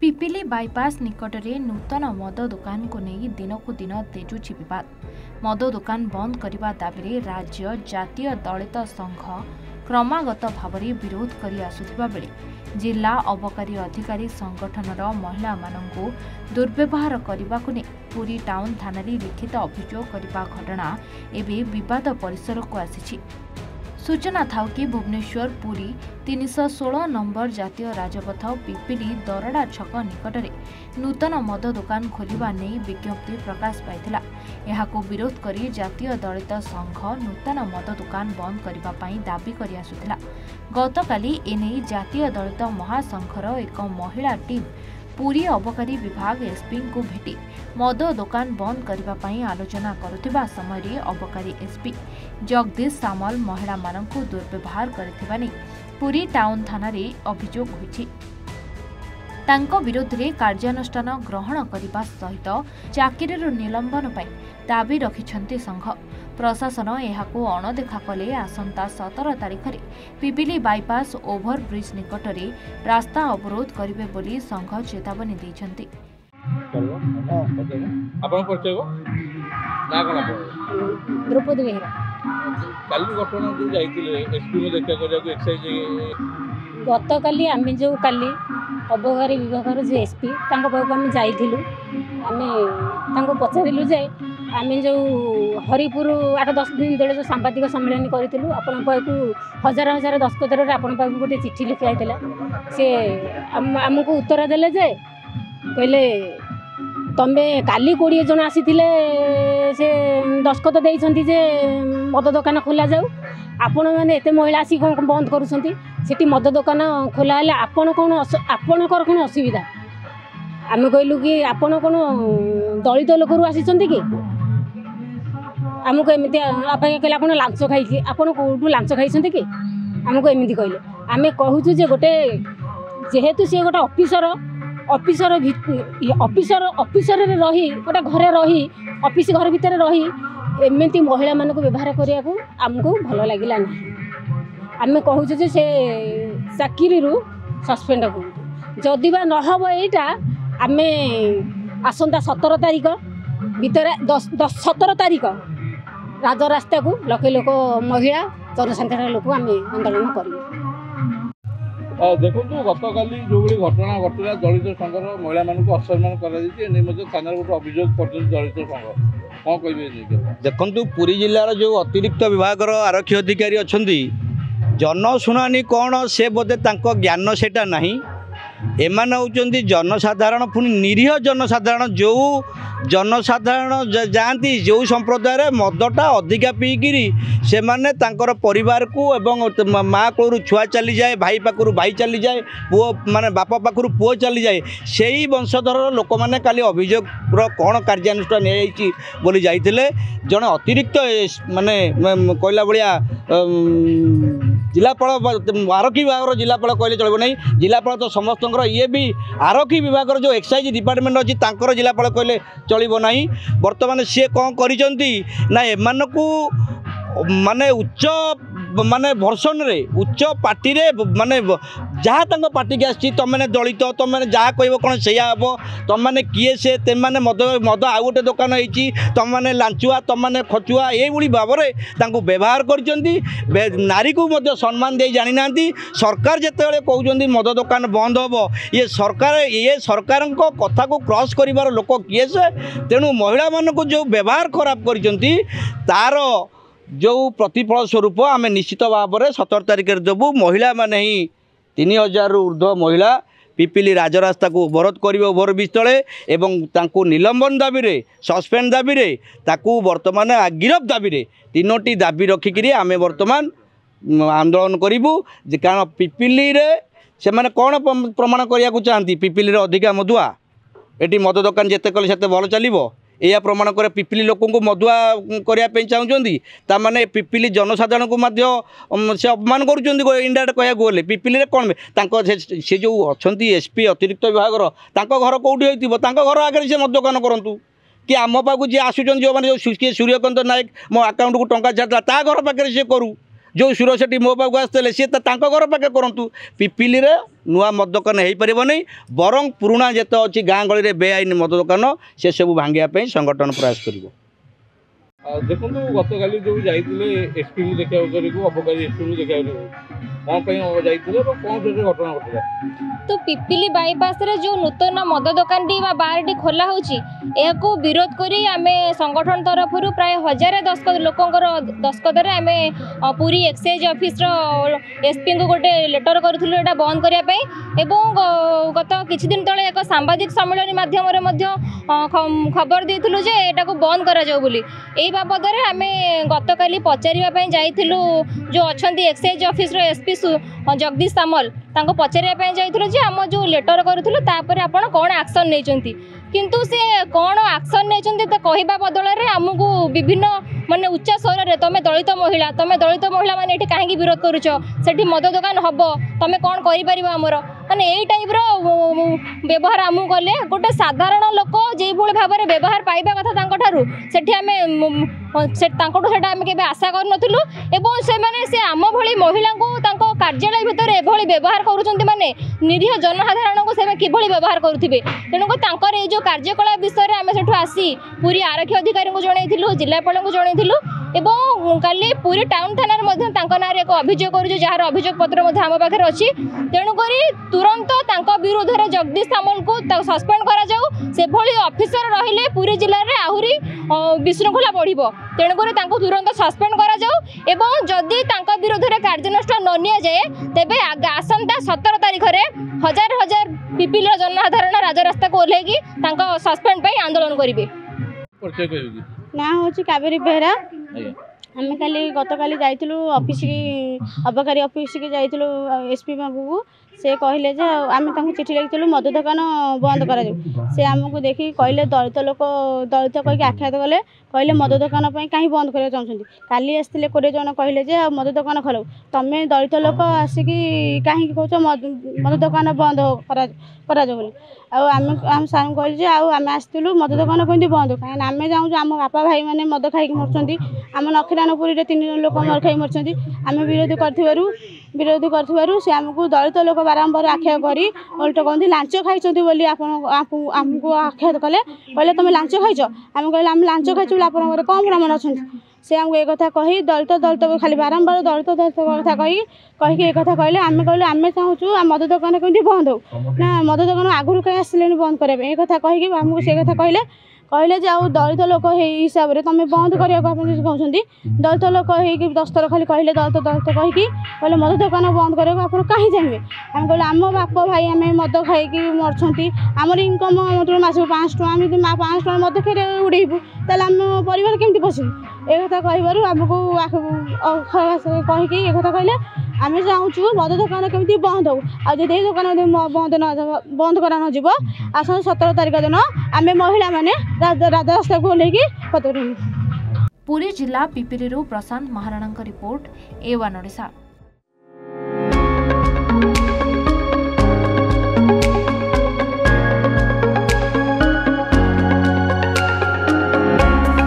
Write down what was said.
Pipili bypass निकट में नूतन मद दुकान को नहीं दिन को दिन तेजुची बद मद दुकान बंद करने दाबी राज्य जातीय दलित संघ क्रमागत भाव विरोध कर आसुथिबा बेले जिला अबकारी अधिकारी संगठनर महिला मानू दुर्व्यवहार करने को पुरी टाउन थाना लिखित अभियोग करने घटना एवं बद परिसर को आसी। सूचना था कि भुवनेश्वर पुरी 316 नंबर जातीय राजपथ पिपिली दरड़ा छक निकट में नूतन मद दुकान खोलिबा नहीं विज्ञप्ति प्रकाश पाइथिला। एहाको विरोध करी जातीय दलित संघ नूतन मद दुकान बंद करबा पई दाबी करि आसुथिला। गतकाली एने जातीय दलित महासंघर एक महिला टीम पुरी अबकारी विभाग एसपी को भेटी मद दुकान बंद करने आलोचना करुथिबा समय अबकारी एसपी जगदीश सामल महिला मानकु दुर्व्यवहार करथिबा नै पुरी टाउन थाना रे अभियोग होइछि। तांको विरोध रे कार्यानुष्ठान ग्रहण करने सहित चाकरीर निलंबन पर दाबी रखिछन्ति संघ। प्रशासन एहाको अणदेखा कले आसंता 17 तारिख रे पिपिली बाईपास ओभर ब्रिज निकट में रास्ता अवरोध करिवे बोली संघ चेतावनी दैछन्ति। द्रौपदी बेहरा गतकाली आम जो काली अबकारी विभाग जो एसपी पाखक आम जाइलु आम पचारू जे आम जो हरिपुर 8-10 दिन तले जो सांबादिक सम्मेलन करूँ आपण पाखु हजार हजार दस्खतर आपण पाखु गोटे चिठी लिखा सी आमको उत्तर देले जे कहले तमे काली 20 जन आसी से दस्खत देइछन्ति जे मद दुकान खोला जाऊ आपण मैंने एत महिला आसी बंद करुँच मद दुकान खोला हेले आपण कौन असुविधा आम कहलु कि आपण कौन दलित लोक आसी कि आमको एमती कहले आप लांच खाई आपड़ कौटू लांच खाई कि आमको एमती कहले आम कहूँ जे गोटे जेहेतु सी गोटे ऑफिसर ऑफिसर रही गोटे घरे रही ऑफिस घर भितर रही एमती महिला मानक व्यवहार करने को आमको भल लगिला ना। आम कहूँ जे से चाकरी सस्पेंड कर जदि बा नहब एटा आम आसंता 17 तारिख भितर 17 तारिख राजरास्ता को लक्षे लोक महिला जनसंख्या लोक आम आंदोलन करूँ। देखो गतकाली जो घटना घटना दलित संघर महिला मानक असम्मान कर थाना गोटे अभियोग कर दलित संघ कौन कह देखु पुरी जिलार जो अतिरिक्त विभाग आरक्षी अधिकारी अच्छा जनशुणानी कौन से बोधे ज्ञान सेटा नहीं एमान होउचंदी जनसाधारण पुणी निरीह जनसाधारण जो जनसाधारण जाती जो संप्रदाय मदटा अधिका पीकिरी से माने तांकर परिवार को एवं माँ को छुआ चली जाए भाई पाखु भाई चली जाए पुओ माने बापा पाखु पुओ चली जाए से ही वंशधर लोक मैंने काली अभियोग कौन कार्यानुष्ठान बोली जाइए जड़े अतिरिक्त माने कहला भाया जिलापाल आरक्षी विभाग जिलापाल कहले चलो नहीं जिलापाल तो समस्त ये भी आरक्षी विभाग जो एक्साइज डिपार्टमेंट अच्छी तांकर जिलापाल कहले चलो ना। बर्तमान सी कौन कर एमान को माने उच्च माने भर्सन रे उच्च पार्टी रे माने जहाँ तक पार्टी के आसी तुम मैंने दलित तुम मैंने जहाँ कह कौन से हम तुम मैंने किए से तुम मैंने मद मद आउ गोटे दुकान होती तुम मैंने लांचुआ तुम मैंने खचुआ ये भाव में व्यवहार कर नारी को सम्मान दे जानी ना सरकार जिते कहते मद दुकान बंद हम ये सरकार कथा को क्रॉस कर लोक किए से तेणु महिला मान को जो व्यवहार खराब कर जो प्रतिफल स्वरूप आम निश्चित भाव में 17 तारिख देवु महिला माने ही 3000 ऊर्ध्व महिला पिपिली राजरास्ता को अवरोध करेंगे ओभरब्रिज तले एवं तांको निलंबन दाबी रे सस्पेंड दाबी रे ताकू वर्तमान गिरफ दाबी रे 3टी दाबी रखिकी आम वर्तमान आंदोलन करूँ कारण पिपिली रे से माने कौन प्रमाण करने को चाहती पिपिली रे अधिका मदुआ ये मद दुकान जिते कले से भल चलो या प्रमाण कर पिपिली लोक को मदुआ करने चाहते ताने पिपिली जनसाधारण को से अपमान कर इंडायरेक्ट कहूँ गले पिपिली कौन से जो अच्छा एसपी अतिरिक्त विभाग घर कौटी होता घर आगे से मद दुकान करूँ कि आम पाक जी आसुँच जो मैंने जो सूर्यकांत नायक मो आकाउंट को टंका छाड़ा ता घर पाखे से करूँ जो सुर सेठी मो पाक आसते सी घर पाखे करूँ पिपिली नुआ मद दोकान हो पार नहीं बरं पुराणा जिते अच्छी गाँ गली बेआईन मद दोकान से सब भांगापी संगठन प्रयास कर देखो गत काली जो जाइए एसपी को देखा अबकारी एसपी को देखा कौन जाइए कौन से घटना घटला तो पिपिली बाईपास रे जो नूतन मद दुकान बार टी खोला होची को विरोध करी आमे संगठन तरफ प्राय 1000 लोकंकर दस्खत आमे पूरी एक्साइज ऑफिस रो एसपी को गोटे लेटर करूथुलु एटा बंद करिया पई एवं गत किछि दिन तळे एक सांबादिक सम्मेलन माध्यम रे मध्य खबर देइथुलु जे एटा को बंद करा जाऊ बोली एई बाबद रे आमे गत काली पचारिबा पई जाइथिलु जो अछंती एक्साइज ऑफिस रो एसपी जगदीश सामल तांको पचारिबा पई जाइथिलु जे हम जो लेटर करूथुलु तापर आपण कोन एक्शन नेचंती किंतु से कौन एक्शन नहीं तो कहवा बदल में आमको विभिन्न माने उच्च स्वर में तुम दलित महिला माने कहीं विरोध करुच से मद दुकान हम तुम कौन करमर माने यही टाइप व्यवहार आम कले गोटे साधारण लोक जो भाव में व्यवहार पाइबा कथा से आशा करूँ से आम भली महिला को कार्यालय भितर एभली व्यवहार करुँच माने निरीह जनसाधारण को से कि व्यवहार करुवे तेणुक जो कार्यकलाप विषय आम से आसी पूरी आरक्षी अधिकारी को जनइलु जिलापाल को जनइलु एवं काली पूरी टाउन थाना ना एक अभियोग कर जार अभियोग पत्र आम पाखे अच्छी तेणुक तुरंत विरोध में जगदीश सामल को सस्पेंड कर ऑफिसर रहिले पूरी जिले में आहरी विशृंखला बढ़ तेणुक तुरंत सस्पेंड करदी विरोध में कार्यानुष्ठान न नि जाए तेबे आसंता 17 तारीख में हजार हजार पिपिल जनसाधारण राजरास्ता को ओह्लैकी सस्पेंड पर आंदोलन करेंगे। ना हूँ कावेरी बेहरा आम काली गत काली जाइलु ऑफिस की अबकारी ऑफिस की जाइलु एसपी बाबू को से कहले जे आम चिठी लिखिलु मद दुकान बंद कर से आमको देखिए कहले दलित लोक दलित कहीकि आख्यात कले कहले मद दुकान कहीं बंद करने चाहते काली आसते 20 जन कहले जे मद दुकान खोल तुम दलित लोक आसिकी कहीं कौच मद दुकान बंद करा आम सार कहल आम आसलु मद दुकान कमी बंद कहीं आम जाऊँ आम बापा भाई मैंने मद खाई मरचंती आम नखीरानपुरी 3 जन लोक मद खाई मरचंती आम विरोध कर से आमको दलित लोक बारंबार आख्या करी उल्टा कहते लांच खाई बोली आमको आख्यात कले कहले तुम लांच खाइच आम कहले आम लांच खाई आप कम ब्राह्मण अच्छा से आमको एक कथा कही दलित खाली बारंबार दलित कथा कहीकि एक कथा कहले आम कहले आम चाहूँ मद दुकान कमी बंद हो ना मद दुकान आगुरी कहीं आसिले बंद करने एक कथा कहीकि आमको से कथा कहले जे आउ दलित लोक हिसाब से तुम बंद करने कहते दलित लोक हो दस्तर खाली कहले दलित कहीकि कहले मद दुकान बंद करने आप कहीं चाहिए आम कहले आम बाप भाई आम मद खाई मरछंती आमर इनकम मास 500 आम 500 टका मद खाई उड़ेबू ताल आम परिवार केमती पोषिबू एक कथा कहबार आमको कहीकि एक कथा कहले आम चाहूँ मद दुकान केमती बंद हो आदि दुकान बंद करा न जीव आसन 17 तारीख दिन आम महिला माने राजरास्ता को ओह्लैकी पुरी जिला पिपिली प्रशांत महाराणा रिपोर्ट A1 ओडिशा।